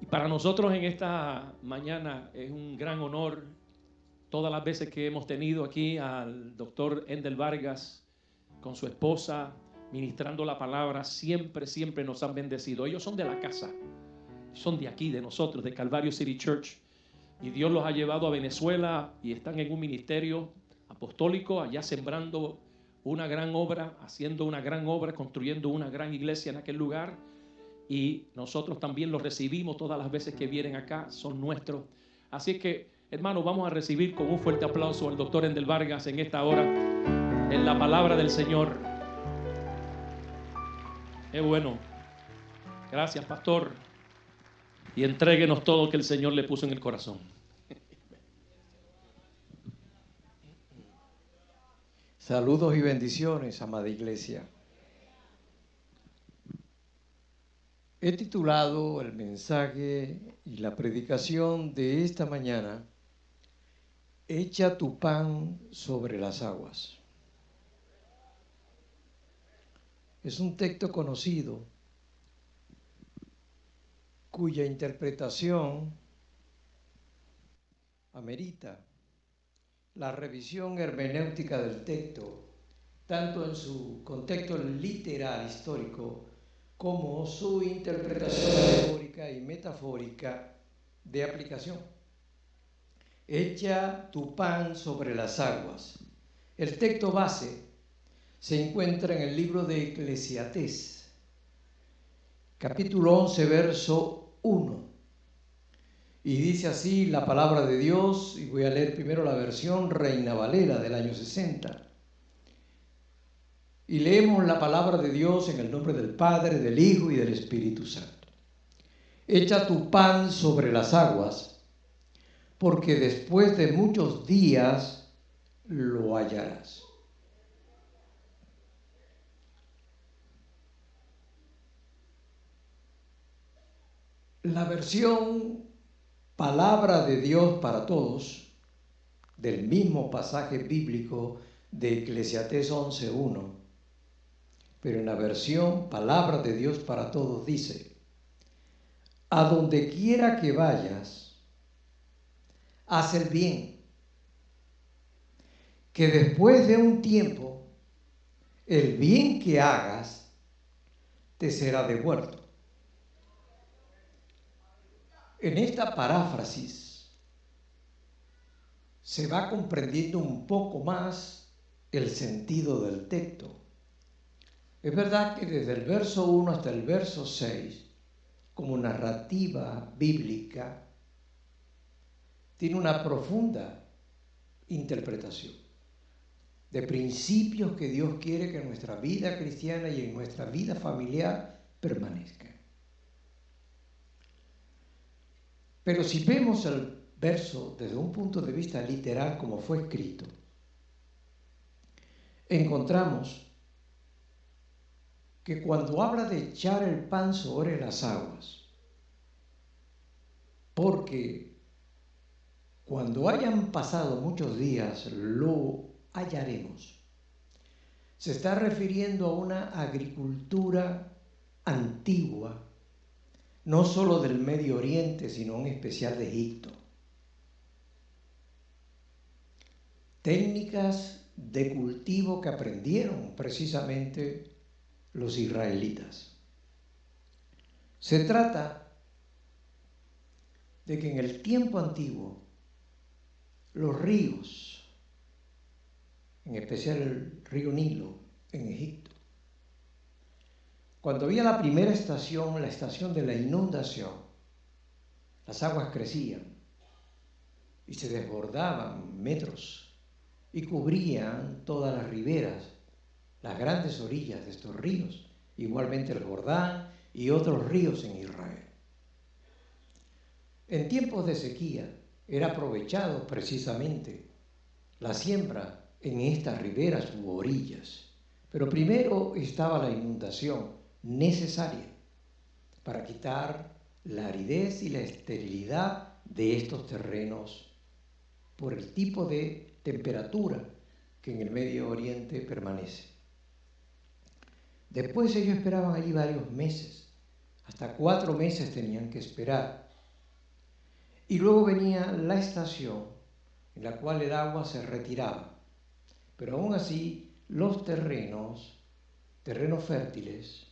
Para nosotros en esta mañana es un gran honor todas las veces que hemos tenido aquí al doctor Endel Vargas con su esposa ministrando la palabra. Siempre nos han bendecido. Ellos son de la casa, son de aquí, de nosotros, de Calvario City Church, y Dios los ha llevado a Venezuela y están en un ministerio apostólico allá, sembrando una gran obra, haciendo una gran obra, construyendo una gran iglesia en aquel lugar. Y nosotros también los recibimos todas las veces que vienen acá, son nuestros. Así que, hermanos, vamos a recibir con un fuerte aplauso al doctor Endel Vargas en esta hora, en la palabra del Señor. Es bueno. Gracias, pastor. Y entréguenos todo lo que el Señor le puso en el corazón. Saludos y bendiciones, amada iglesia. He titulado el mensaje y la predicación de esta mañana: Echa tu pan sobre las aguas. Es un texto conocido cuya interpretación amerita la revisión hermenéutica del texto, tanto en su contexto literal histórico como su interpretación alegórica y metafórica de aplicación. Echa tu pan sobre las aguas. El texto base se encuentra en el libro de Eclesiastés, capítulo 11, verso 1. Y dice así la palabra de Dios, y voy a leer primero la versión Reina Valera del año 60. Y leemos la palabra de Dios en el nombre del Padre, del Hijo y del Espíritu Santo. Echa tu pan sobre las aguas, porque después de muchos días lo hallarás. La versión Palabra de Dios para Todos del mismo pasaje bíblico de Eclesiastés 11:1, pero en la versión Palabra de Dios para Todos dice: a donde quiera que vayas, haz el bien, que después de un tiempo el bien que hagas te será devuelto. En esta paráfrasis se va comprendiendo un poco más el sentido del texto. Es verdad que desde el verso 1 hasta el verso 6, como narrativa bíblica, tiene una profunda interpretación de principios que Dios quiere que en nuestra vida cristiana y en nuestra vida familiar permanezcan. Pero si vemos el verso desde un punto de vista literal como fue escrito, encontramos que cuando habla de echar el pan sobre las aguas, porque cuando hayan pasado muchos días lo hallaremos, se está refiriendo a una agricultura antigua, no solo del Medio Oriente, sino en especial de Egipto. Técnicas de cultivo que aprendieron precisamente los israelitas. Se trata de que en el tiempo antiguo los ríos, en especial el río Nilo en Egipto, cuando había la primera estación, la estación de la inundación, las aguas crecían y se desbordaban metros y cubrían todas las riberas, las grandes orillas de estos ríos, igualmente el Jordán y otros ríos en Israel. En tiempos de sequía era aprovechado precisamente la siembra en estas riberas u orillas, pero primero estaba la inundación necesaria para quitar la aridez y la esterilidad de estos terrenos por el tipo de temperatura que en el Medio Oriente permanece. Después ellos esperaban allí varios meses, hasta 4 meses tenían que esperar Y luego venía la estación en la cual el agua se retiraba. Pero aún así, los terrenos fértiles,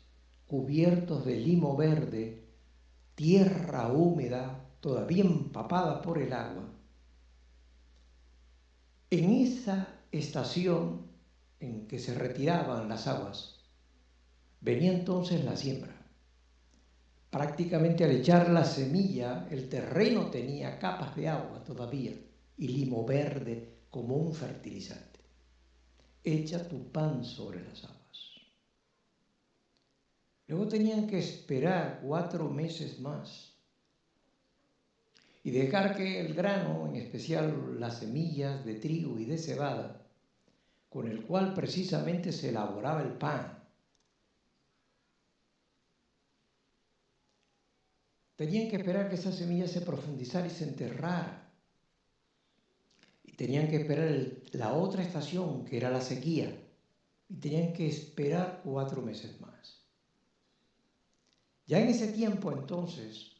cubiertos de limo verde, tierra húmeda, todavía empapada por el agua. En esa estación en que se retiraban las aguas, venía entonces la siembra. Prácticamente al echar la semilla, el terreno tenía capas de agua todavía y limo verde como un fertilizante. Echa tu pan sobre las aguas. Luego tenían que esperar 4 meses más y dejar que el grano, en especial las semillas de trigo y de cebada, con el cual precisamente se elaboraba el pan, tenían que esperar que esa semilla se profundizara y se enterrara. Y tenían que esperar la otra estación, que era la sequía, y tenían que esperar 4 meses más. Ya en ese tiempo entonces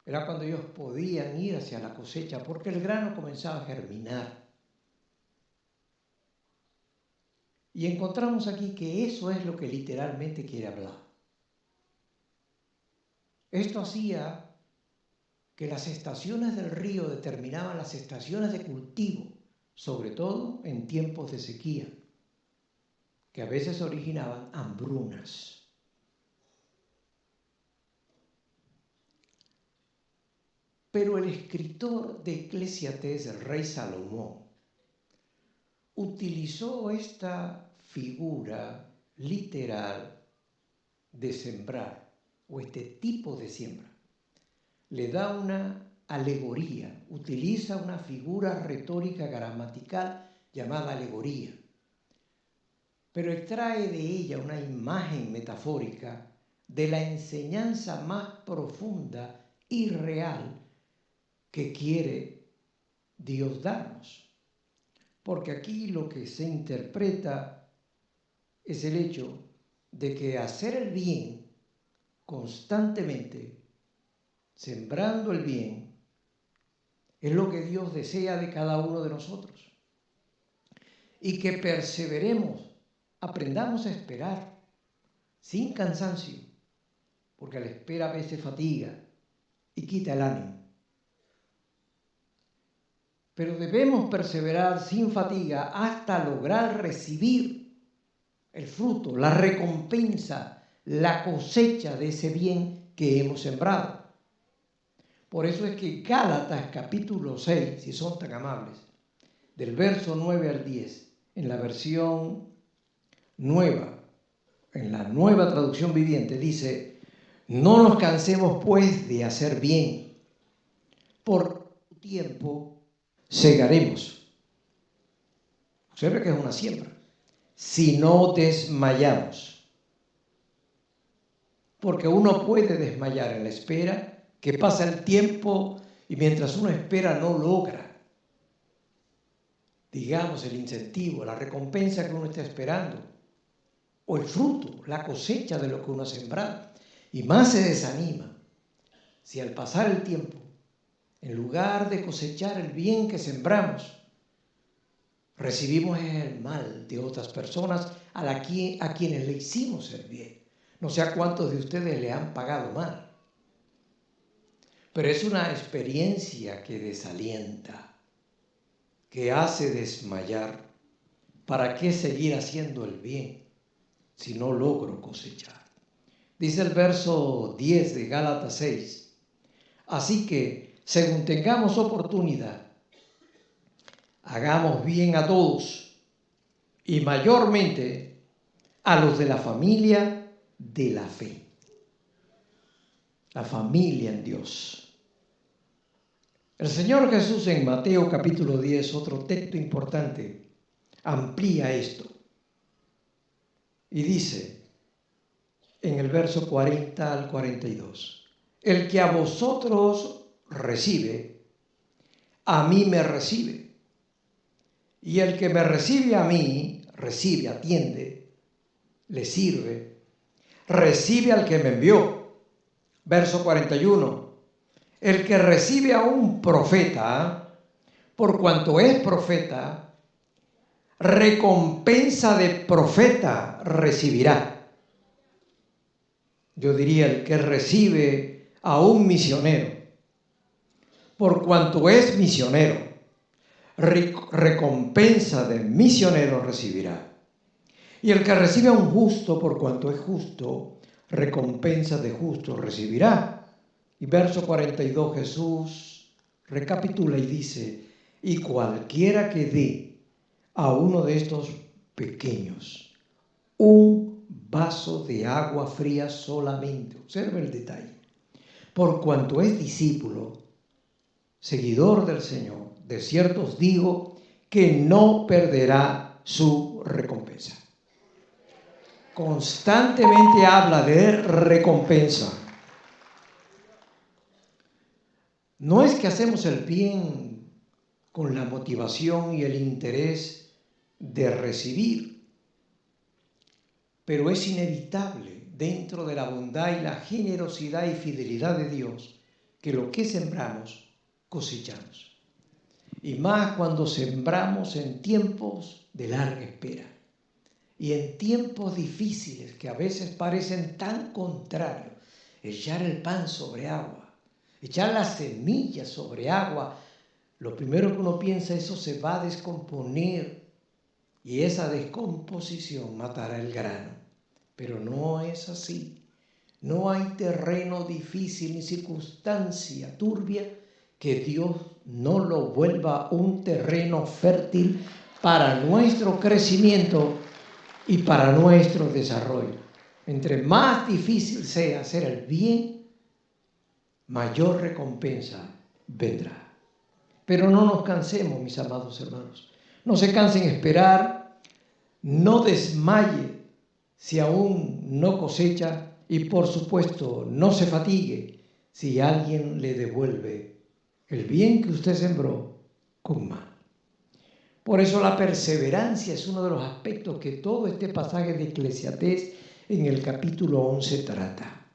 era cuando ellos podían ir hacia la cosecha, porque el grano comenzaba a germinar. Y encontramos aquí que eso es lo que literalmente quiere hablar. Esto hacía que las estaciones del río determinaban las estaciones de cultivo, sobre todo en tiempos de sequía, que a veces originaban hambrunas. Pero el escritor de Eclesiastés, el rey Salomón, utilizó esta figura literal de sembrar, o este tipo de siembra. Le da una alegoría, utiliza una figura retórica gramatical llamada alegoría, pero extrae de ella una imagen metafórica de la enseñanza más profunda y real que quiere Dios darnos. Porque aquí lo que se interpreta es el hecho de que hacer el bien constantemente, sembrando el bien, es lo que Dios desea de cada uno de nosotros. Y que perseveremos, aprendamos a esperar sin cansancio, porque la espera a veces fatiga y quita el ánimo. Pero debemos perseverar sin fatiga hasta lograr recibir el fruto, la recompensa, la cosecha de ese bien que hemos sembrado. Por eso es que Gálatas capítulo 6, si son tan amables, del verso 9 al 10, en la versión nueva, en la nueva traducción viviente, dice: no nos cansemos pues de hacer bien, por tiempo segaremos. Observe que es una siembra. Si no desmayamos. Porque uno puede desmayar en la espera, que pasa el tiempo y mientras uno espera no logra, digamos, el incentivo, la recompensa que uno está esperando, o el fruto, la cosecha de lo que uno ha sembrado. Y más se desanima si al pasar el tiempo, en lugar de cosechar el bien que sembramos, recibimos el mal de otras personas a quienes le hicimos el bien. No sé a cuántos de ustedes le han pagado mal, pero es una experiencia que desalienta, que hace desmayar. ¿Para qué seguir haciendo el bien si no logro cosechar? Dice el verso 10 de Gálatas 6. Así que, según tengamos oportunidad, hagamos bien a todos y mayormente a los de la familia de la fe. La familia en Dios. El Señor Jesús en Mateo capítulo 10, otro texto importante, amplía esto y dice en el verso 40 al 42: el que a vosotros recibe, a mí me recibe. Y el que me recibe a mí, recibe, atiende, le sirve, recibe al que me envió. Verso 41. El que recibe a un profeta, por cuanto es profeta, recompensa de profeta recibirá. Yo diría el que recibe a un misionero, por cuanto es misionero, recompensa de misionero recibirá. Y el que recibe a un justo, por cuanto es justo, recompensa de justo recibirá. Y verso 42, Jesús recapitula y dice, y cualquiera que dé a uno de estos pequeños un vaso de agua fría solamente, observe el detalle, por cuanto es discípulo, seguidor del Señor, de cierto os digo que no perderá su recompensa. Constantemente habla de recompensa. No es que hacemos el bien con la motivación y el interés de recibir, pero es inevitable dentro de la bondad y la generosidad y fidelidad de Dios que lo que sembramos cosechamos. Y más cuando sembramos en tiempos de larga espera y en tiempos difíciles que a veces parecen tan contrarios. Echar el pan sobre agua, echar las semillas sobre agua, lo primero que uno piensa, eso se va a descomponer y esa descomposición matará el grano. Pero no es así. No hay terreno difícil ni circunstancia turbia que Dios no lo vuelva un terreno fértil para nuestro crecimiento y para nuestro desarrollo. Entre más difícil sea hacer el bien, mayor recompensa vendrá. Pero no nos cansemos, mis amados hermanos. No se cansen esperar, no desmaye si aún no cosecha y por supuesto no se fatigue si alguien le devuelve el bien que usted sembró con mal. Por eso la perseverancia es uno de los aspectos que todo este pasaje de Eclesiastés en el capítulo 11 trata.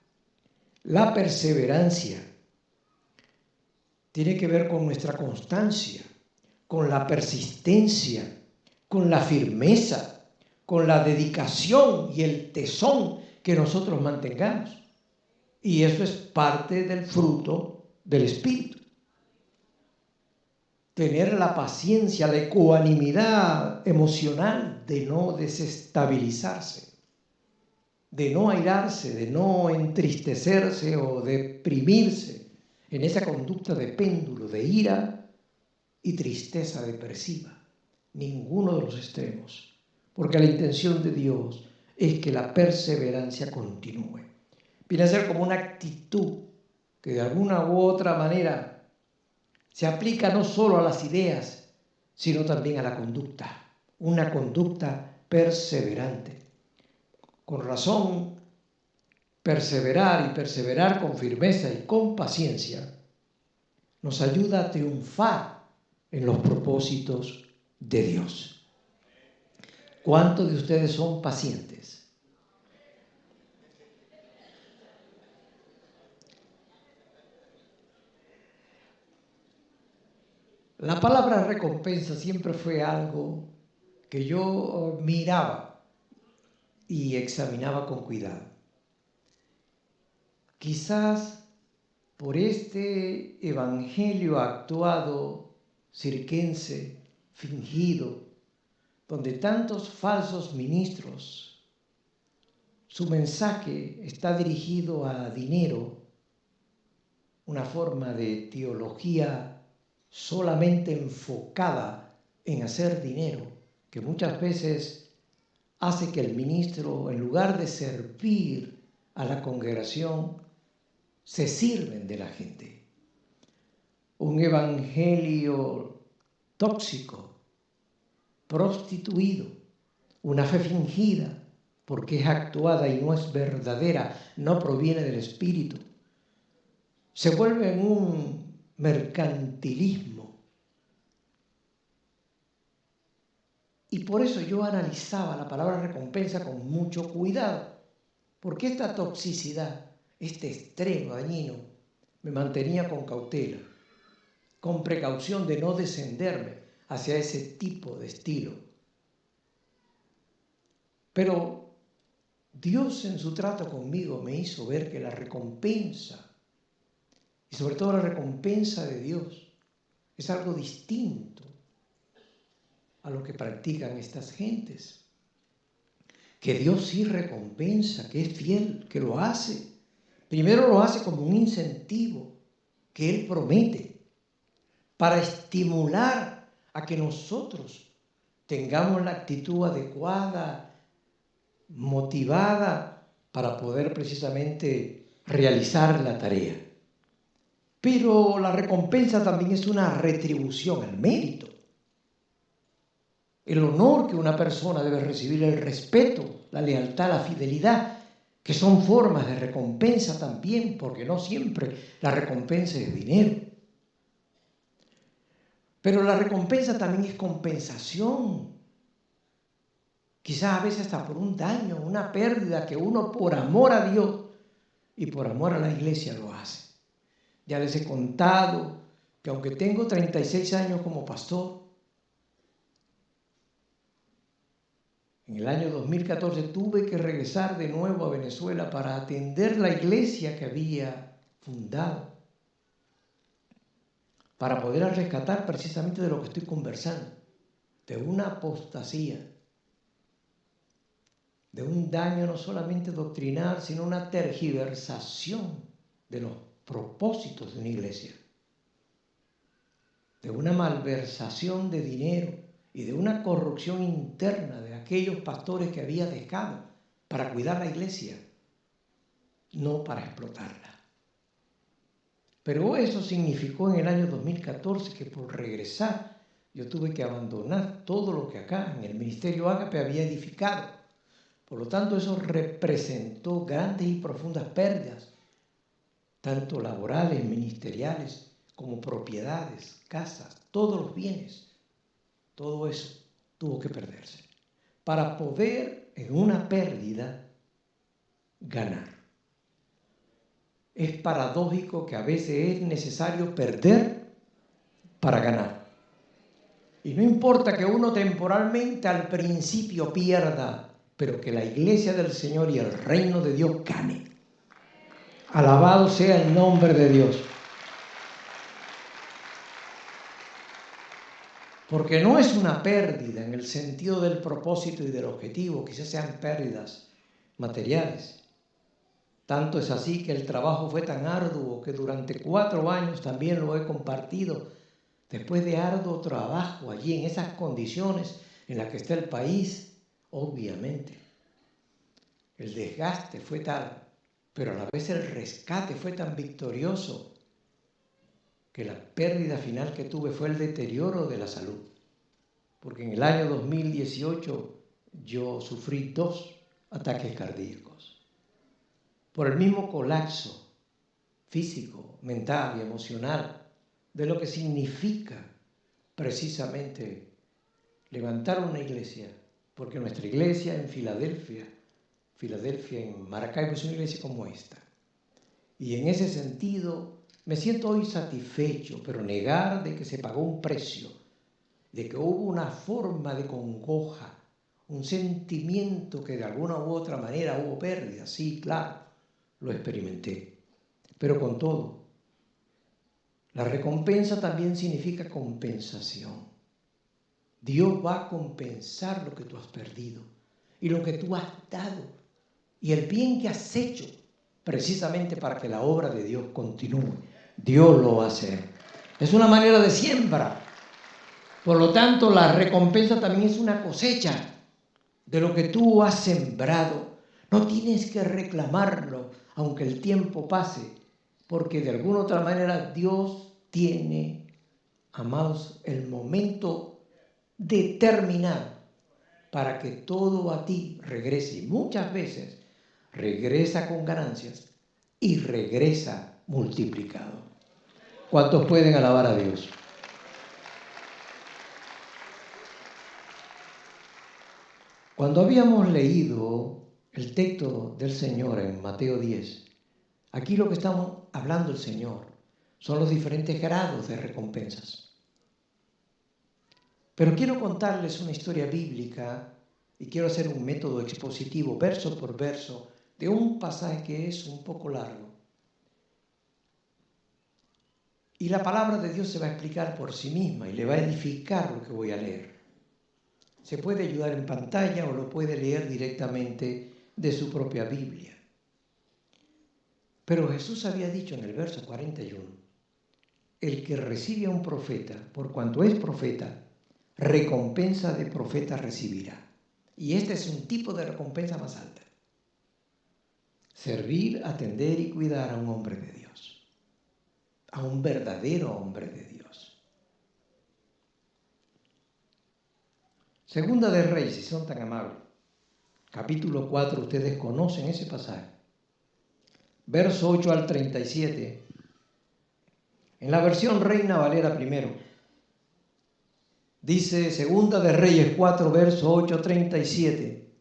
La perseverancia tiene que ver con nuestra constancia, con la persistencia, con la firmeza, con la dedicación y el tesón que nosotros mantengamos. Y eso es parte del fruto del Espíritu. Tener la paciencia, la ecuanimidad emocional de no desestabilizarse, de no airarse, de no entristecerse o deprimirse en esa conducta de péndulo, de ira y tristeza depresiva. Ninguno de los extremos, porque la intención de Dios es que la perseverancia continúe. Viene a ser como una actitud que de alguna u otra manera se aplica no solo a las ideas, sino también a la conducta. Una conducta perseverante. Con razón, perseverar y perseverar con firmeza y con paciencia nos ayuda a triunfar en los propósitos de Dios. ¿Cuántos de ustedes son pacientes? La palabra recompensa siempre fue algo que yo miraba y examinaba con cuidado. Quizás por este evangelio actuado, circense, fingido, donde tantos falsos ministros, su mensaje está dirigido a dinero, una forma de teología solamente enfocada en hacer dinero, que muchas veces hace que el ministro, en lugar de servir a la congregación, se sirven de la gente. Un evangelio tóxico, prostituido, una fe fingida, porque es actuada y no es verdadera, no proviene del Espíritu. Se vuelve en un mercantilismo. Y por eso yo analizaba la palabra recompensa con mucho cuidado, porque esta toxicidad, este extremo dañino, me mantenía con cautela, con precaución de no descenderme hacia ese tipo de estilo. Pero Dios en su trato conmigo me hizo ver que la recompensa, y sobre todo la recompensa de Dios, es algo distinto a lo que practican estas gentes. Que Dios sí recompensa, que es fiel, que lo hace. Primero lo hace como un incentivo que Él promete para estimular a que nosotros tengamos la actitud adecuada, motivada para poder precisamente realizar la tarea. Pero la recompensa también es una retribución al mérito. El honor que una persona debe recibir, el respeto, la lealtad, la fidelidad, que son formas de recompensa también, porque no siempre la recompensa es dinero. Pero la recompensa también es compensación. Quizás a veces hasta por un daño, una pérdida que uno por amor a Dios y por amor a la iglesia lo hace. Ya les he contado que aunque tengo 36 años como pastor, en el año 2014 tuve que regresar de nuevo a Venezuela para atender la iglesia que había fundado, para poder rescatar precisamente de lo que estoy conversando, de una apostasía, de un daño no solamente doctrinal, sino una tergiversación de los propósitos de una iglesia, de una malversación de dinero y de una corrupción interna de aquellos pastores que había dejado para cuidar la iglesia, no para explotarla. Pero eso significó en el año 2014 que por regresar yo tuve que abandonar todo lo que acá en el Ministerio Ágape había edificado. Por lo tanto, eso representó grandes y profundas pérdidas, tanto laborales, ministeriales, como propiedades, casas, todos los bienes. Todo eso tuvo que perderse para poder en una pérdida ganar. Es paradójico que a veces es necesario perder para ganar. Y no importa que uno temporalmente al principio pierda, pero que la iglesia del Señor y el reino de Dios gane. Alabado sea el nombre de Dios. Porque no es una pérdida en el sentido del propósito y del objetivo, quizás sean pérdidas materiales. Tanto es así que el trabajo fue tan arduo que durante 4 años también lo he compartido. Después de arduo trabajo allí en esas condiciones en las que está el país, obviamente, el desgaste fue tal, pero a la vez el rescate fue tan victorioso que la pérdida final que tuve fue el deterioro de la salud. Porque en el año 2018 yo sufrí 2 ataques cardíacos por el mismo colapso físico, mental y emocional de lo que significa precisamente levantar una iglesia, porque nuestra iglesia en Filadelfia en Maracaibo es una iglesia como esta. Y en ese sentido me siento hoy satisfecho, pero negar de que se pagó un precio, de que hubo una forma de congoja, un sentimiento que de alguna u otra manera hubo pérdida, sí, claro, lo experimenté. Pero con todo, la recompensa también significa compensación. Dios va a compensar lo que tú has perdido y lo que tú has dado y el bien que has hecho precisamente para que la obra de Dios continúe. Dios lo va a hacer. Es una manera de siembra. Por lo tanto, la recompensa también es una cosecha de lo que tú has sembrado. No tienes que reclamarlo, aunque el tiempo pase, porque de alguna otra manera Dios tiene, amados, el momento determinado para que todo a ti regrese. Y muchas veces regresa con ganancias y regresa multiplicado. ¿Cuántos pueden alabar a Dios? Cuando habíamos leído el texto del Señor en Mateo 10, Aquí lo que estamos hablando el Señor son los diferentes grados de recompensas. Pero quiero contarles una historia bíblica y quiero hacer un método expositivo, verso por verso, de un pasaje que es un poco largo. Y la palabra de Dios se va a explicar por sí misma y le va a edificar lo que voy a leer. Se puede ayudar en pantalla o lo puede leer directamente de su propia Biblia. Pero Jesús había dicho en el verso 41, el que recibe a un profeta, por cuanto es profeta, recompensa de profeta recibirá. Y este es un tipo de recompensa más alta. Servir, atender y cuidar a un hombre de Dios. A un verdadero hombre de Dios. Segunda de Reyes, si son tan amables. Capítulo 4, ustedes conocen ese pasaje. Verso 8 al 37. En la versión Reina Valera primero. Dice Segunda de Reyes 4, verso 8, 37.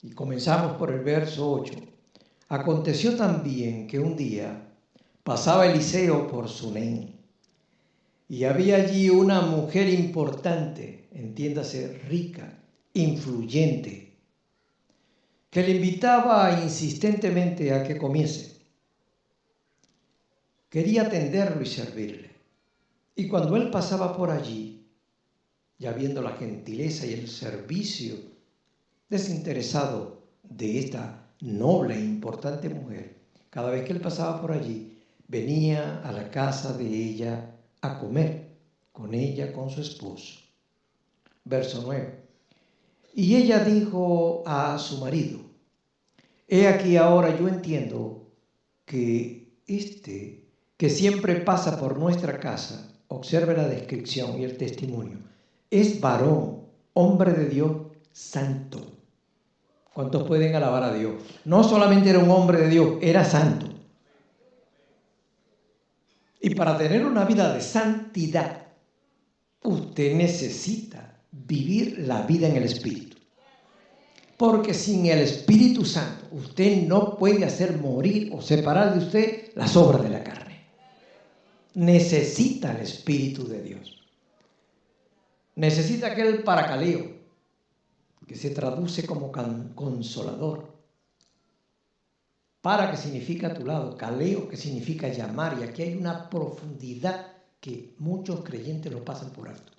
Y comenzamos por el verso 8. Aconteció también que un día pasaba Eliseo por Sunem, y había allí una mujer importante, entiéndase rica, influyente, que le invitaba insistentemente a que comiese. Quería atenderlo y servirle. Y cuando él pasaba por allí, ya viendo la gentileza y el servicio desinteresado de esta noble e importante mujer, cada vez que él pasaba por allí, venía a la casa de ella a comer con ella, con su esposo. Verso 9. Y ella dijo a su marido, he aquí ahora yo entiendo que que siempre pasa por nuestra casa, observe la descripción y el testimonio, es varón, hombre de Dios, santo. ¿Cuántos pueden alabar a Dios? No solamente era un hombre de Dios, era santo. Y para tener una vida de santidad, usted necesita vivir la vida en el Espíritu. Porque sin el Espíritu Santo, usted no puede hacer morir o separar de usted las obras de la carne. Necesita el Espíritu de Dios. Necesita aquel paracaleo, que se traduce como consolador. Para, que significa a tu lado, caleo, que significa llamar, y aquí hay una profundidad que muchos creyentes lo pasan por alto.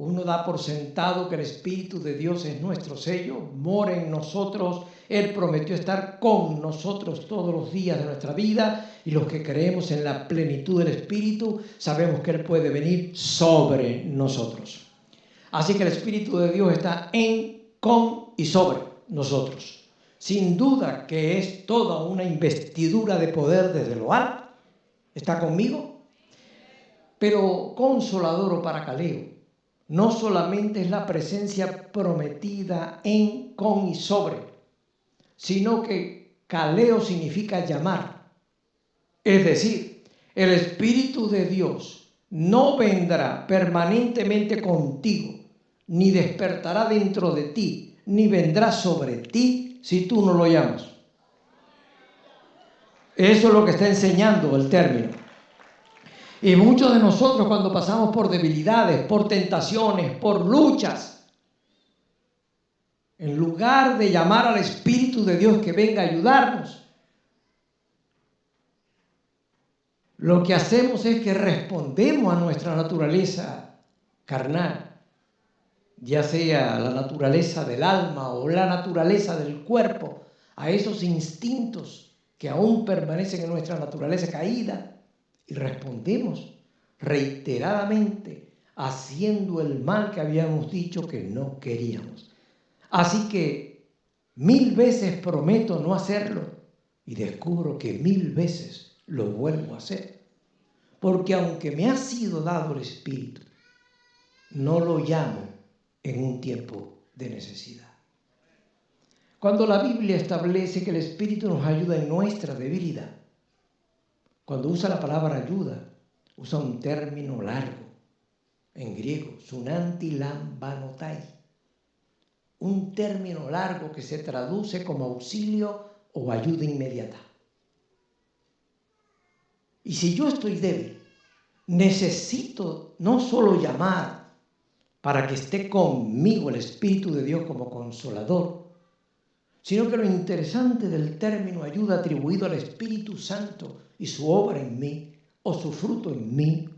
Uno da por sentado que el Espíritu de Dios es nuestro sello, mora en nosotros, Él prometió estar con nosotros todos los días de nuestra vida, y los que creemos en la plenitud del Espíritu sabemos que Él puede venir sobre nosotros. Así que el Espíritu de Dios está en, con y sobre nosotros. Sin duda que es toda una investidura de poder desde lo alto. ¿Está conmigo? Pero consolador o paracaleo no solamente es la presencia prometida en, con y sobre, sino que caleo significa llamar. Es decir, el Espíritu de Dios no vendrá permanentemente contigo, ni despertará dentro de ti, ni vendrá sobre ti si tú no lo llamas. Eso es lo que está enseñando el término. Y muchos de nosotros, cuando pasamos por debilidades, por tentaciones, por luchas, en lugar de llamar al Espíritu de Dios que venga a ayudarnos, lo que hacemos es que respondemos a nuestra naturaleza carnal, ya sea la naturaleza del alma o la naturaleza del cuerpo, a esos instintos que aún permanecen en nuestra naturaleza caída, y respondemos reiteradamente haciendo el mal que habíamos dicho que no queríamos. Así que 1000 veces prometo no hacerlo y descubro que 1000 veces lo vuelvo a hacer. Porque aunque me ha sido dado el Espíritu, no lo llamo en un tiempo de necesidad. Cuando la Biblia establece que el Espíritu nos ayuda en nuestra debilidad, cuando usa la palabra ayuda, usa un término largo, en griego, sunanti lambanotai, un término largo que se traduce como auxilio o ayuda inmediata. Y si yo estoy débil, necesito no solo llamar para que esté conmigo el Espíritu de Dios como consolador, sino que lo interesante del término ayuda atribuido al Espíritu Santo y su obra en mí, o su fruto en mí,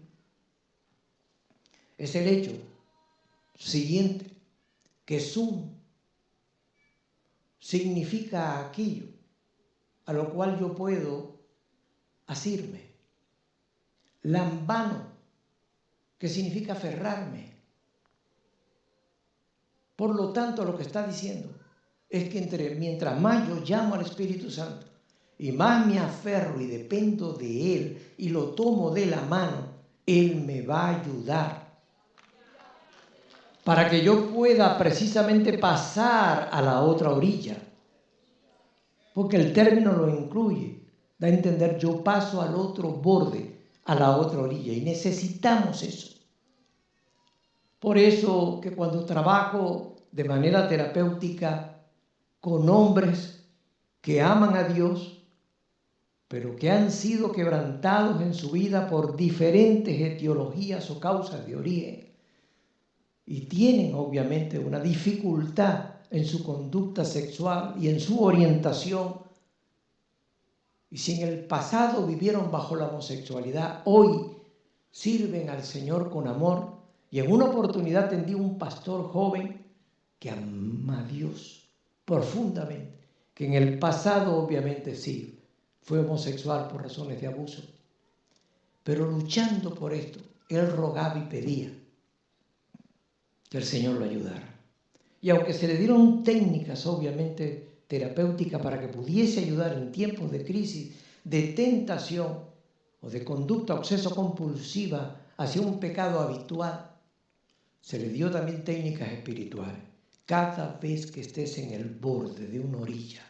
es el hecho siguiente, que sum significa aquello a lo cual yo puedo asirme. Lambano, que significa aferrarme. Por lo tanto, lo que está diciendo es que mientras más yo llamo al Espíritu Santo y más me aferro y dependo de Él y lo tomo de la mano, Él me va a ayudar para que yo pueda precisamente pasar a la otra orilla. Porque el término lo incluye, da a entender yo paso al otro borde, a la otra orilla, y necesitamos eso. Por eso que cuando trabajo de manera terapéutica con hombres que aman a Dios, pero que han sido quebrantados en su vida por diferentes etiologías o causas de origen, y tienen obviamente una dificultad en su conducta sexual y en su orientación, y si en el pasado vivieron bajo la homosexualidad, hoy sirven al Señor con amor. Y en una oportunidad atendí a un pastor joven que ama a Dios profundamente, que en el pasado obviamente sí fue homosexual por razones de abuso, pero luchando por esto, él rogaba y pedía que el Señor lo ayudara. Y aunque se le dieron técnicas obviamente terapéuticas para que pudiese ayudar en tiempos de crisis, de tentación o de conducta obseso compulsiva hacia un pecado habitual, se le dio también técnicas espirituales. Cada vez que estés en el borde de una orilla,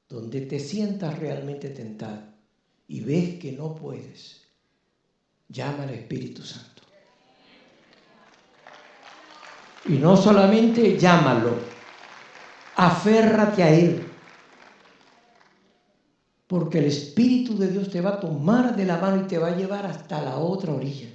donde te sientas realmente tentado y ves que no puedes, llama al Espíritu Santo. Y no solamente llámalo, aférrate a Él. Porque el Espíritu de Dios te va a tomar de la mano y te va a llevar hasta la otra orilla.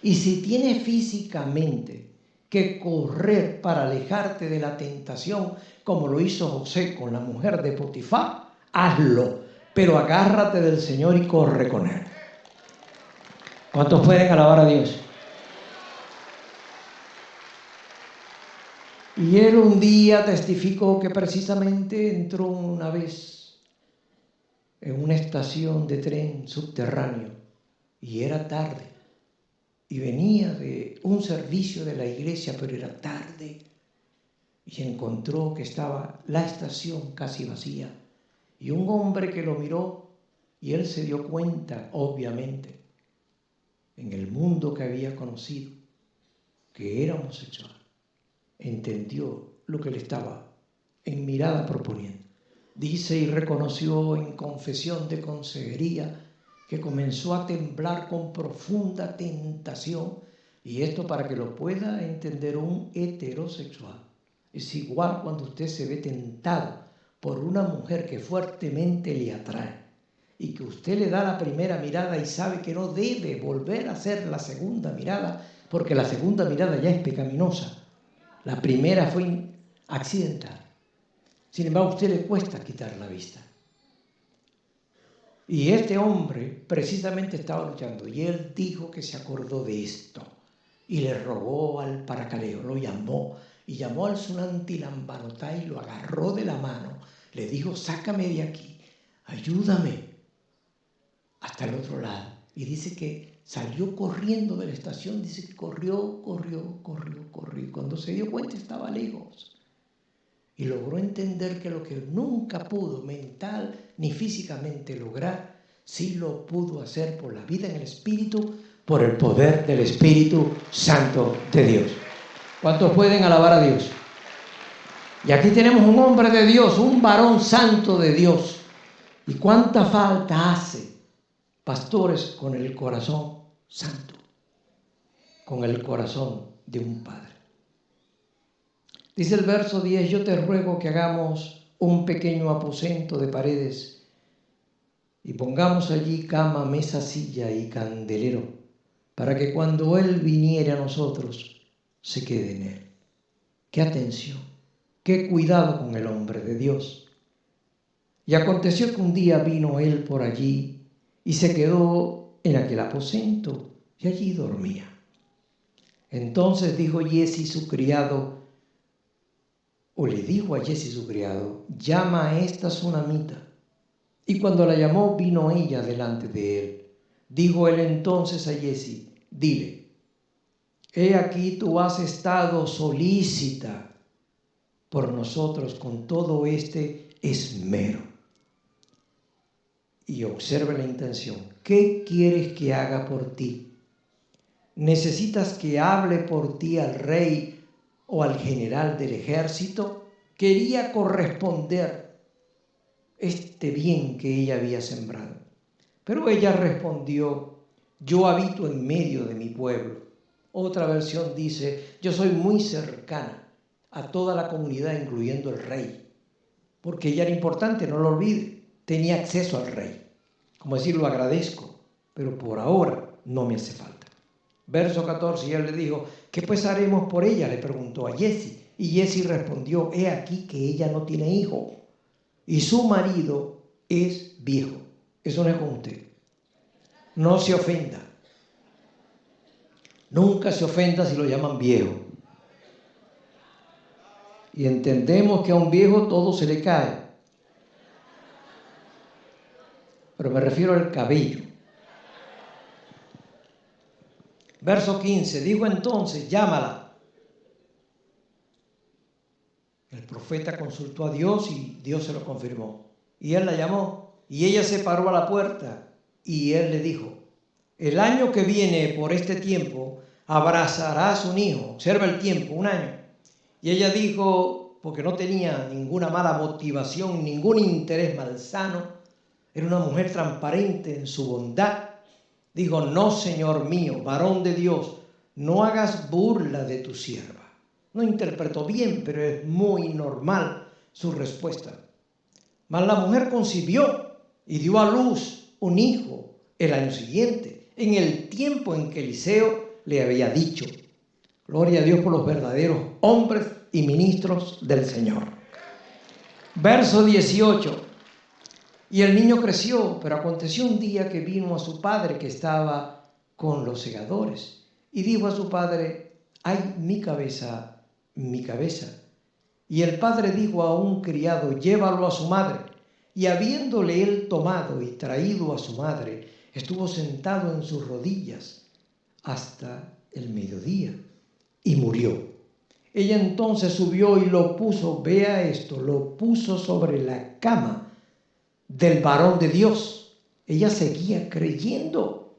Y si tienes físicamente que correr para alejarte de la tentación, como lo hizo José con la mujer de Potifar, hazlo. Pero agárrate del Señor y corre con Él. ¿Cuántos pueden alabar a Dios? Y él un día testificó que precisamente entró una vez en una estación de tren subterráneo y era tarde y venía de un servicio de la iglesia, pero era tarde, y encontró que estaba la estación casi vacía y un hombre que lo miró, y él se dio cuenta obviamente en el mundo que había conocido que era homosexual. Entendió lo que le estaba en mirada proponiendo. Dice y reconoció en confesión de consejería que comenzó a temblar con profunda tentación, y esto para que lo pueda entender un heterosexual. Es igual cuando usted se ve tentado por una mujer que fuertemente le atrae y que usted le da la primera mirada y sabe que no debe volver a hacer la segunda mirada, porque la segunda mirada ya es pecaminosa. La primera fue accidental. Sin embargo, a usted le cuesta quitar la vista. Y este hombre precisamente estaba luchando. Y él dijo que se acordó de esto. Y le rogó al paracaleo, lo llamó. Y llamó al Sunanti Lambanotá y lo agarró de la mano. Le dijo, sácame de aquí, ayúdame hasta el otro lado. Y dice que salió corriendo de la estación, dice que corrió. Y cuando se dio cuenta estaba lejos. Y logró entender que lo que nunca pudo mental ni físicamente lograr, sí lo pudo hacer por la vida en el Espíritu, por el poder del Espíritu Santo de Dios. ¿Cuántos pueden alabar a Dios? Y aquí tenemos un hombre de Dios, un varón santo de Dios. ¿Y cuánta falta hace, pastores, con el corazón santo, con el corazón de un padre? Dice el verso 10, yo te ruego que hagamos un pequeño aposento de paredes y pongamos allí cama, mesa, silla y candelero, para que cuando Él viniere a nosotros, se quede en Él. ¡Qué atención! ¡Qué cuidado con el hombre de Dios! Y aconteció que un día vino Él por allí y se quedó en aquel aposento y allí dormía. Entonces dijo Giezi su criado, o le dijo a Giezi su criado, llama a esta tsunamita. Y cuando la llamó, vino ella delante de él. Dijo él entonces a Giezi, dile, he aquí tú has estado solícita por nosotros con todo este esmero. Y observe la intención. ¿Qué quieres que haga por ti? ¿Necesitas que hable por ti al rey o al general del ejército? Quería corresponder este bien que ella había sembrado. Pero ella respondió, yo habito en medio de mi pueblo. Otra versión dice, yo soy muy cercana a toda la comunidad, incluyendo el rey. Porque ella era importante, no lo olvide, tenía acceso al rey. Como decir, lo agradezco, pero por ahora no me hace falta. Verso 14, y él le dijo, ¿qué pues haremos por ella? Le preguntó a Giezi. Y Giezi respondió, he aquí que ella no tiene hijo y su marido es viejo. Eso no es con usted. No se ofenda. Nunca se ofenda si lo llaman viejo. Y entendemos que a un viejo todo se le cae. Pero me refiero al cabello. Verso 15, dijo entonces, llámala. El profeta consultó a Dios y Dios se lo confirmó. Y él la llamó y ella se paró a la puerta y él le dijo, el año que viene por este tiempo abrazarás un hijo. Observa el tiempo, un año. Y ella dijo, porque no tenía ninguna mala motivación, ningún interés malsano, era una mujer transparente en su bondad. Dijo, no, Señor mío, varón de Dios, no hagas burla de tu sierva. No interpretó bien, pero es muy normal su respuesta. Mas la mujer concibió y dio a luz un hijo el año siguiente, en el tiempo en que Eliseo le había dicho. Gloria a Dios por los verdaderos hombres y ministros del Señor. Verso 18. Y el niño creció, pero aconteció un día que vino a su padre que estaba con los segadores. Y dijo a su padre, ay, mi cabeza, mi cabeza. Y el padre dijo a un criado, llévalo a su madre. Y habiéndole él tomado y traído a su madre, estuvo sentado en sus rodillas hasta el mediodía y murió. Ella entonces subió y lo puso, vea esto, lo puso sobre la cama del varón de Dios. Ella seguía creyendo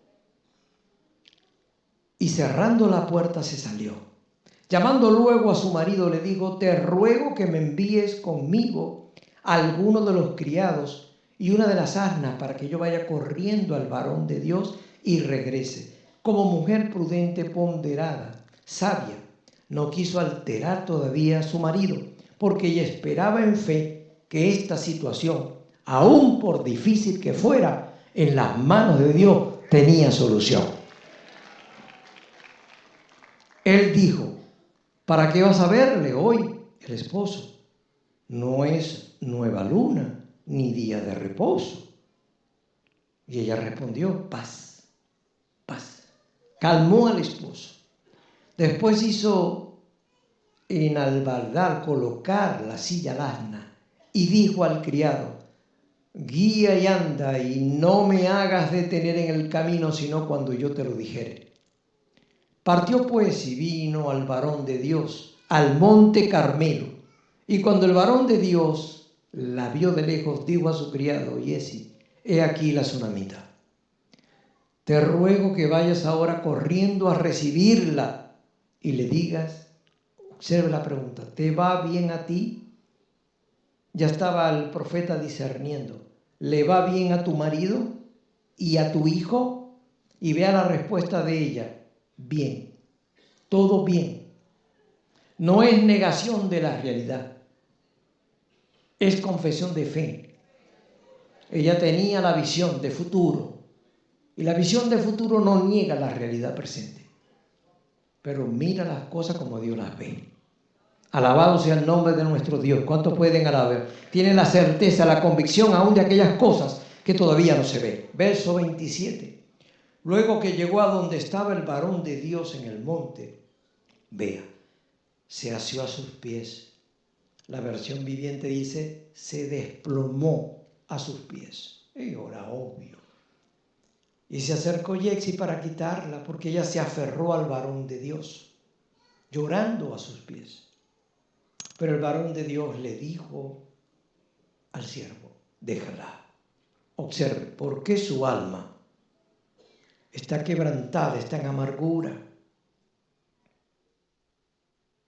y cerrando la puerta se salió. Llamando luego a su marido le dijo, te ruego que me envíes conmigo a alguno de los criados y una de las asnas para que yo vaya corriendo al varón de Dios y regrese. Como mujer prudente, ponderada, sabia, no quiso alterar todavía a su marido, porque ella esperaba en fe que esta situación, aún por difícil que fuera, en las manos de Dios tenía solución. Él dijo, ¿para qué vas a verle hoy? El esposo, no es nueva luna ni día de reposo. Y ella respondió, paz, paz. Calmó al esposo. Después hizo enalbardar, colocar la silla al asna y dijo al criado, guía y anda y no me hagas detener en el camino sino cuando yo te lo dijere. Partió pues y vino al varón de Dios al monte Carmelo. Y cuando el varón de Dios la vio de lejos, dijo a su criado Giezi, he aquí la tsunamita. Te ruego que vayas ahora corriendo a recibirla y le digas, observe la pregunta, ¿te va bien a ti? Ya estaba el profeta discerniendo. ¿Le va bien a tu marido y a tu hijo? Y vea la respuesta de ella. Bien. Todo bien. No es negación de la realidad. Es confesión de fe. Ella tenía la visión de futuro. Y la visión de futuro no niega la realidad presente. Pero mira las cosas como Dios las ve. Alabado sea el nombre de nuestro Dios. ¿Cuántos pueden alabar? Tienen la certeza, la convicción aún de aquellas cosas que todavía no se ven. Verso 27. Luego que llegó a donde estaba el varón de Dios en el monte, vea, se asió a sus pies. La versión viviente dice, se desplomó a sus pies. Y era obvio. Y se acercó Yexi para quitarla porque ella se aferró al varón de Dios, llorando a sus pies. Pero el varón de Dios le dijo al siervo, déjala. Observe, ¿por qué su alma está quebrantada, está en amargura?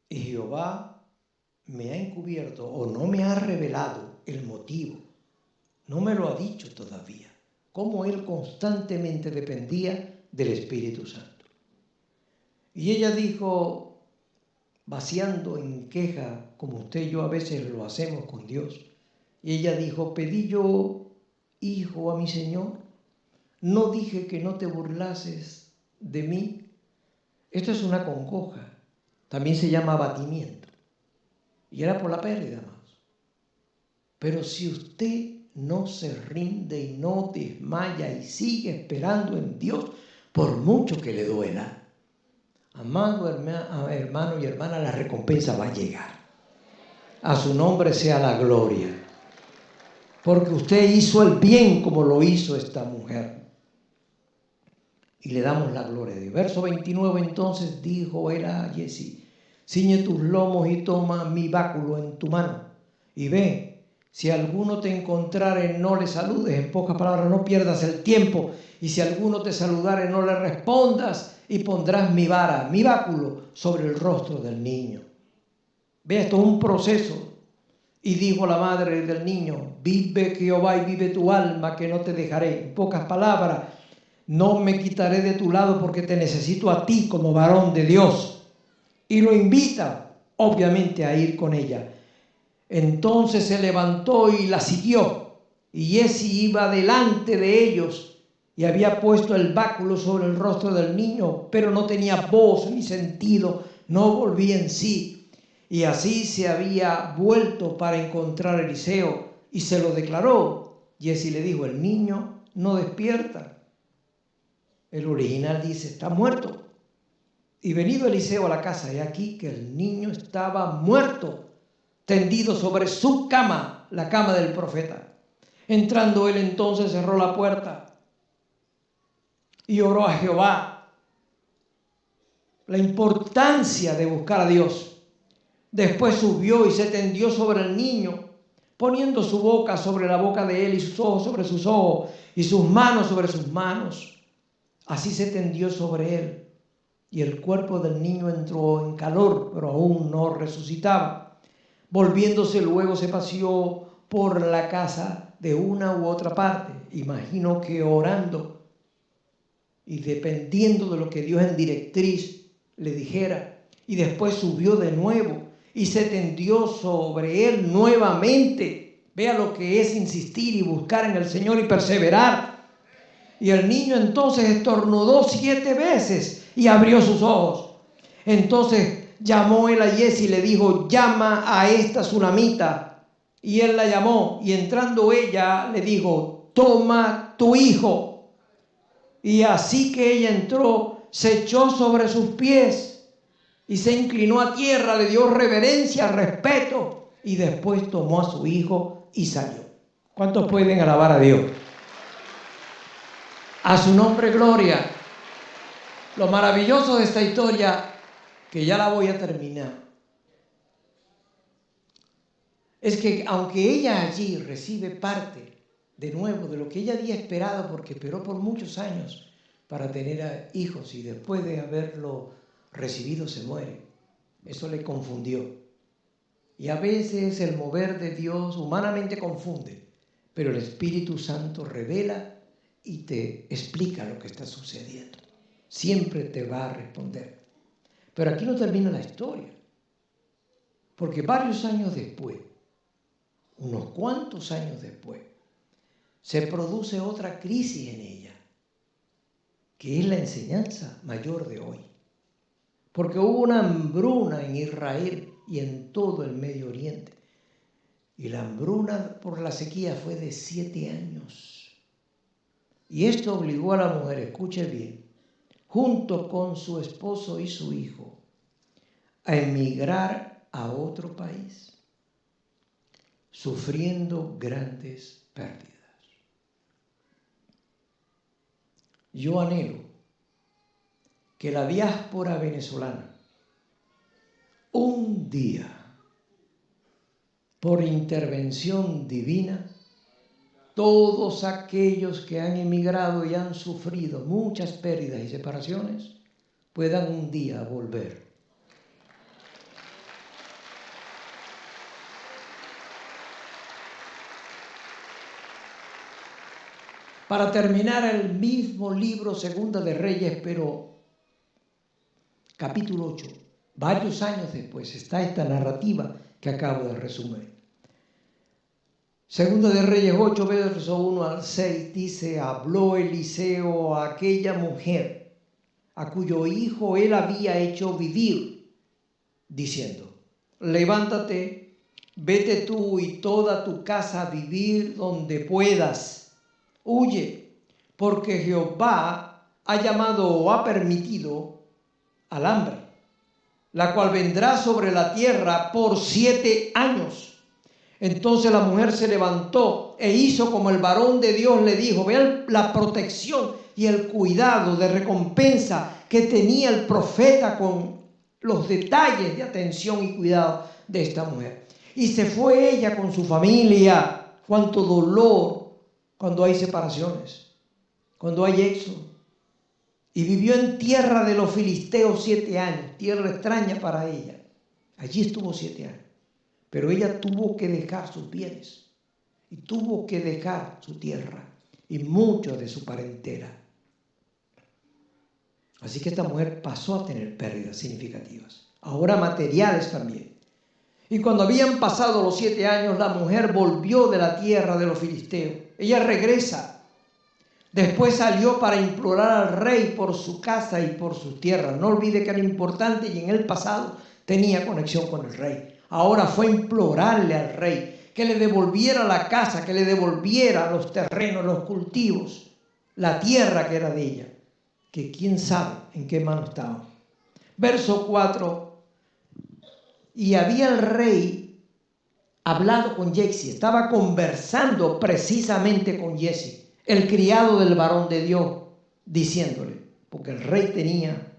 Y Jehová me ha encubierto o no me ha revelado el motivo. No me lo ha dicho todavía. Cómo él constantemente dependía del Espíritu Santo. Y ella dijo, vaciando en queja, como usted y yo a veces lo hacemos con Dios. Y ella dijo, pedí yo hijo a mi Señor. No dije que no te burlases de mí. Esto es una congoja. También se llama abatimiento. Y era por la pérdida más. Pero si usted no se rinde y no desmaya y sigue esperando en Dios, por mucho que le duela, amado hermano y hermana, la recompensa va a llegar. A su nombre sea la gloria. Porque usted hizo el bien como lo hizo esta mujer. Y le damos la gloria de Dios. Verso 29, entonces dijo él a Yesi, ciñe tus lomos y toma mi báculo en tu mano. Y ve, si alguno te encontrare, no le saludes. En pocas palabras, no pierdas el tiempo. Y si alguno te saludare, no le respondas. Y pondrás mi vara, mi báculo, sobre el rostro del niño. Ve, esto es un proceso. Y dijo la madre del niño, vive Jehová y vive tu alma, que no te dejaré. En pocas palabras, no me quitaré de tu lado porque te necesito a ti como varón de Dios. Y lo invita, obviamente, a ir con ella. Entonces se levantó y la siguió. Y Yesi iba delante de ellos y había puesto el báculo sobre el rostro del niño, pero no tenía voz ni sentido, no volvía en sí. Y así se había vuelto para encontrar a Eliseo y se lo declaró. Yesi le dijo, el niño no despierta. El original dice, está muerto. Y venido Eliseo a la casa, he aquí que el niño estaba muerto, tendido sobre su cama, la cama del profeta. Entrando él entonces cerró la puerta y oró a Jehová. La importancia de buscar a Dios. Después subió y se tendió sobre el niño, poniendo su boca sobre la boca de él y sus ojos sobre sus ojos y sus manos sobre sus manos. Así se tendió sobre él. Y el cuerpo del niño entró en calor, pero aún no resucitaba. Volviéndose luego se paseó por la casa de una u otra parte. Imagino que orando y dependiendo de lo que Dios en directriz le dijera. Y después subió de nuevo y se tendió sobre él nuevamente. Vea lo que es insistir y buscar en el Señor y perseverar. Y el niño entonces estornudó 7 veces y abrió sus ojos. Entonces llamó él a Yesi y le dijo, llama a esta sunamita. Y él la llamó y entrando ella le dijo, toma tu hijo. Y así que ella entró, se echó sobre sus pies y se inclinó a tierra, le dio reverencia, respeto y después tomó a su hijo y salió. ¿Cuántos pueden alabar a Dios? A su nombre, gloria. Lo maravilloso de esta historia, que ya la voy a terminar, es que aunque ella allí recibe parte, de nuevo, de lo que ella había esperado, porque esperó por muchos años para tener hijos y después de haberlo recibido se muere. Eso le confundió. Y a veces el mover de Dios humanamente confunde, pero el Espíritu Santo revela y te explica lo que está sucediendo. Siempre te va a responder. Pero aquí no termina la historia. Porque varios años después, unos cuantos años después, se produce otra crisis en ella, que es la enseñanza mayor de hoy. Porque hubo una hambruna en Israel y en todo el Medio Oriente. Y la hambruna por la sequía fue de 7 años. Y esto obligó a la mujer, escuche bien, junto con su esposo y su hijo, a emigrar a otro país, sufriendo grandes pérdidas. Yo anhelo que la diáspora venezolana un día, por intervención divina, todos aquellos que han emigrado y han sufrido muchas pérdidas y separaciones, puedan un día volver. Para terminar, el mismo libro Segunda de Reyes, pero capítulo 8, varios años después, está esta narrativa que acabo de resumir. Segunda de Reyes 8, verso 1 al 6, dice: habló Eliseo a aquella mujer a cuyo hijo él había hecho vivir, diciendo: levántate, vete tú y toda tu casa a vivir donde puedas. Huye, porque Jehová ha llamado o ha permitido al hambre, la cual vendrá sobre la tierra por 7 años. Entonces la mujer se levantó e hizo como el varón de Dios le dijo. Vean la protección y el cuidado de recompensa que tenía el profeta con los detalles de atención y cuidado de esta mujer. Y se fue ella con su familia. Cuánto dolor cuando hay separaciones, cuando hay éxodo. Y vivió en tierra de los filisteos 7 años, tierra extraña para ella. Allí estuvo 7 años. Pero ella tuvo que dejar sus bienes y tuvo que dejar su tierra y mucho de su parentela. Así que esta mujer pasó a tener pérdidas significativas, ahora materiales también. Y cuando habían pasado los 7 años, la mujer volvió de la tierra de los filisteos. Ella regresa. Después salió para implorar al rey por su casa y por sus tierras. No olvide que era importante y en el pasado tenía conexión con el rey. Ahora fue a implorarle al rey que le devolviera la casa, que le devolviera los terrenos, los cultivos, la tierra que era de ella, que quién sabe en qué mano estaba. Verso 4. Y había el rey hablado con Jesse, estaba conversando precisamente con Jesse, el criado del varón de Dios, diciéndole, porque el rey tenía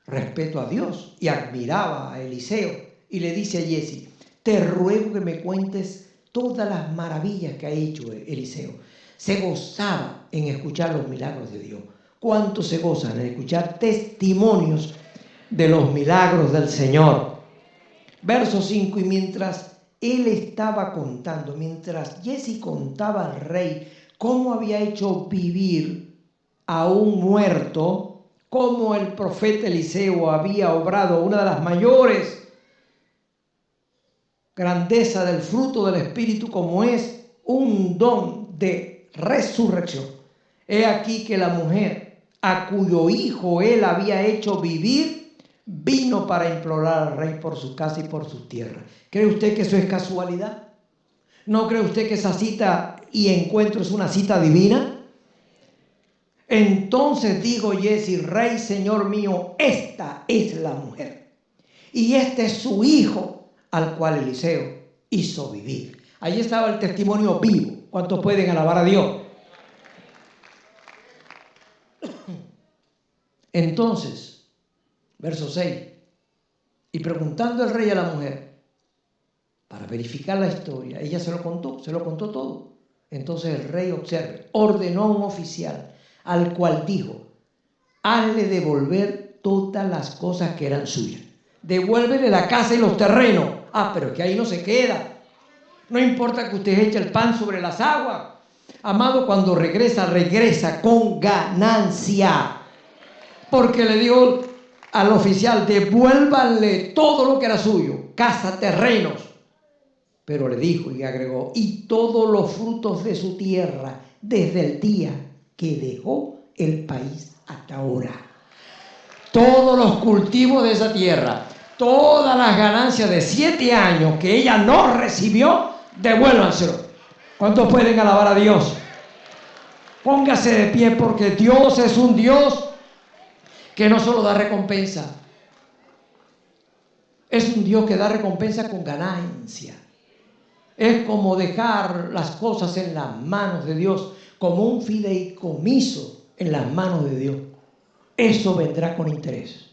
respeto a Dios y admiraba a Eliseo, y le dice a Jesse: te ruego que me cuentes todas las maravillas que ha hecho Eliseo. Se gozaba en escuchar los milagros de Dios. ¿Cuánto se gozan en escuchar testimonios de los milagros del Señor? Verso 5, y mientras él estaba contando, mientras Jesse contaba al rey cómo había hecho vivir a un muerto, cómo el profeta Eliseo había obrado una de las mayores grandeza del fruto del Espíritu, como es un don de resurrección. He aquí que la mujer a cuyo hijo él había hecho vivir, vino para implorar al rey por su casa y por su tierra. ¿Cree usted que eso es casualidad? ¿No cree usted que esa cita y encuentro es una cita divina? Entonces dijo Jesse: rey, señor mío, esta es la mujer, y este es su hijo, al cual Eliseo hizo vivir. Allí estaba el testimonio vivo. ¿Cuántos pueden alabar a Dios? Entonces, verso 6, y preguntando el rey a la mujer para verificar la historia, ella se lo contó todo. Entonces el rey, observe, ordenó a un oficial, al cual dijo: hazle devolver todas las cosas que eran suyas. Devuélvele la casa y los terrenos. Pero es que ahí no se queda. No importa que usted eche el pan sobre las aguas. Amado, cuando regresa con ganancia. Porque le dijo al oficial: devuélvanle todo lo que era suyo, casa, terrenos. Pero le dijo y agregó: y todos los frutos de su tierra, desde el día que dejó el país hasta ahora. Todos los cultivos de esa tierra, todas las ganancias de 7 años que ella no recibió, devuélvanselo. ¿Cuántos pueden alabar a Dios? Póngase de pie, porque Dios es un Dios que no solo da recompensa, es un Dios que da recompensa con ganancia. Es como dejar las cosas en las manos de Dios, como un fideicomiso en las manos de Dios. Eso vendrá con interés.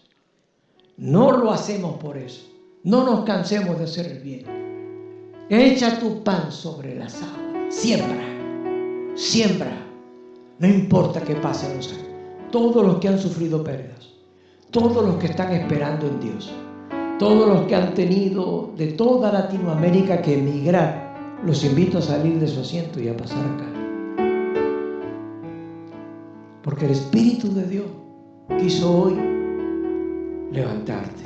No lo hacemos por eso. No nos cansemos de hacer el bien. Echa tu pan sobre las aguas. Siembra. Siembra. No importa qué pase los años. Todos los que han sufrido pérdidas, todos los que están esperando en Dios, todos los que han tenido de toda Latinoamérica que emigrar, los invito a salir de su asiento y a pasar acá. Porque el Espíritu de Dios quiso hoy levantarte.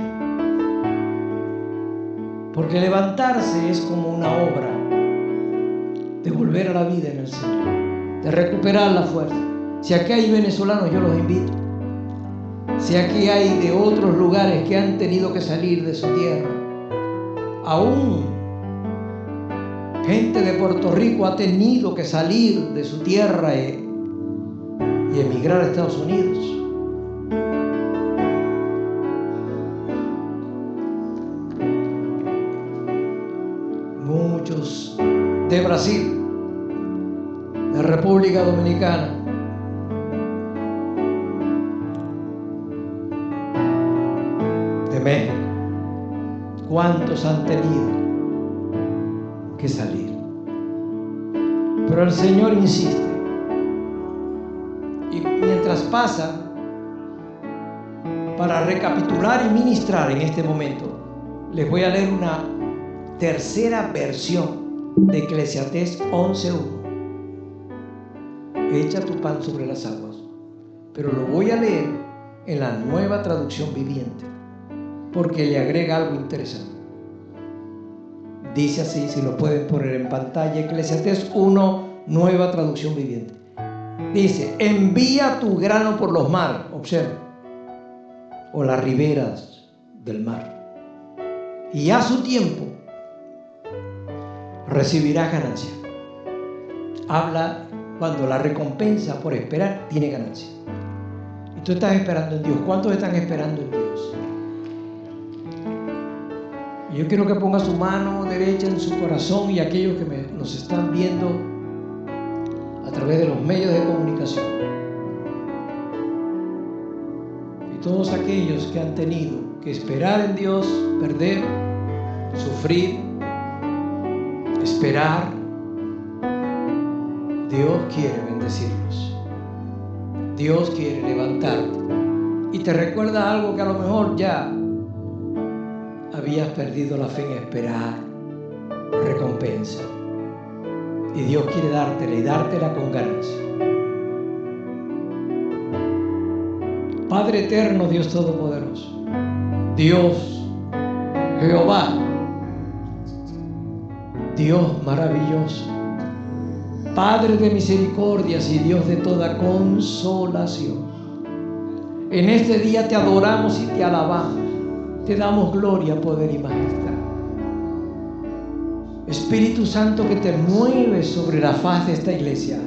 Porque levantarse es como una obra de volver a la vida en el Señor, de recuperar la fuerza. Si aquí hay venezolanos, yo los invito. Si aquí hay de otros lugares que han tenido que salir de su tierra, aún gente de Puerto Rico ha tenido que salir de su tierra y emigrar a Estados Unidos. Muchos de Brasil, de República Dominicana, de México. ¿Cuántos han tenido que salir? Pero el Señor insiste. Y mientras pasa, para recapitular y ministrar en este momento, les voy a leer una tercera versión de Eclesiastés 11:1. Echa tu pan sobre las aguas. Pero lo voy a leer en la Nueva Traducción Viviente, porque le agrega algo interesante. Dice así, si lo pueden poner en pantalla, Eclesiastés 1, Nueva Traducción Viviente. Dice: envía tu grano por los mares, observa, o las riberas del mar, y a su tiempo recibirás ganancia. Habla cuando la recompensa por esperar tiene ganancia. Y tú estás esperando en Dios. ¿Cuántos están esperando en Dios? Yo quiero que ponga su mano derecha en su corazón, y aquellos que nos están viendo a través de los medios de comunicación, y todos aquellos que han tenido que esperar en Dios, perder, sufrir, esperar, Dios quiere bendecirlos. Dios quiere levantarte. Y te recuerda algo que a lo mejor ya habías perdido la fe en esperar recompensa. Y Dios quiere dártela, y dártela con ganancia. Padre eterno, Dios todopoderoso, Dios Jehová, Dios maravilloso, Padre de misericordias y Dios de toda consolación, en este día te adoramos y te alabamos, te damos gloria, poder y majestad. Espíritu Santo, que te mueves sobre la faz de esta iglesia,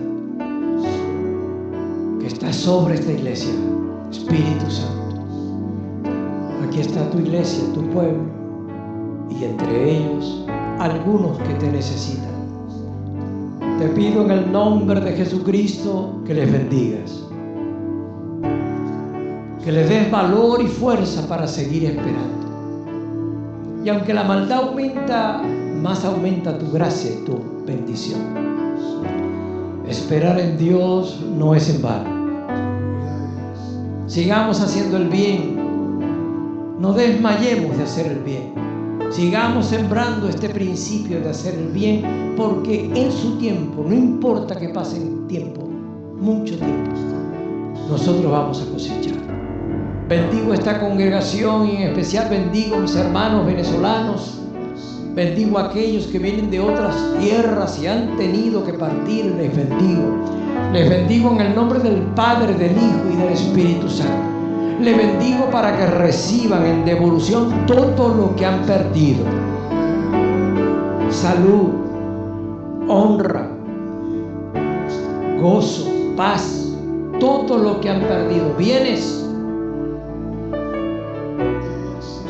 que estás sobre esta iglesia, Espíritu Santo, aquí está tu iglesia, tu pueblo, y entre ellos algunos que te necesitan. Te pido en el nombre de Jesucristo que les bendigas, que les des valor y fuerza para seguir esperando. Y aunque la maldad aumenta, más aumenta tu gracia y tu bendición. Esperar en Dios no es en vano. Sigamos haciendo el bien, no desmayemos de hacer el bien. Sigamos sembrando este principio de hacer el bien, porque en su tiempo, no importa que pase tiempo, mucho tiempo, nosotros vamos a cosechar. Bendigo esta congregación, y en especial bendigo a mis hermanos venezolanos. Bendigo a aquellos que vienen de otras tierras y han tenido que partir, les bendigo. Les bendigo en el nombre del Padre, del Hijo y del Espíritu Santo. Les bendigo para que reciban en devolución todo lo que han perdido. Salud, honra, gozo, paz, todo lo que han perdido, bienes.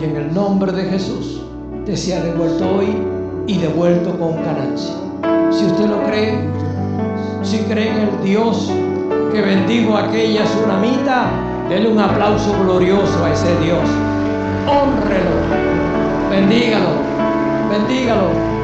Y en el nombre de Jesús te sea devuelto hoy y devuelto con ganancia. Si usted lo cree, si cree en el Dios que bendijo a aquella tsunamita, denle un aplauso glorioso a ese Dios. Hónrelo, bendígalo, bendígalo.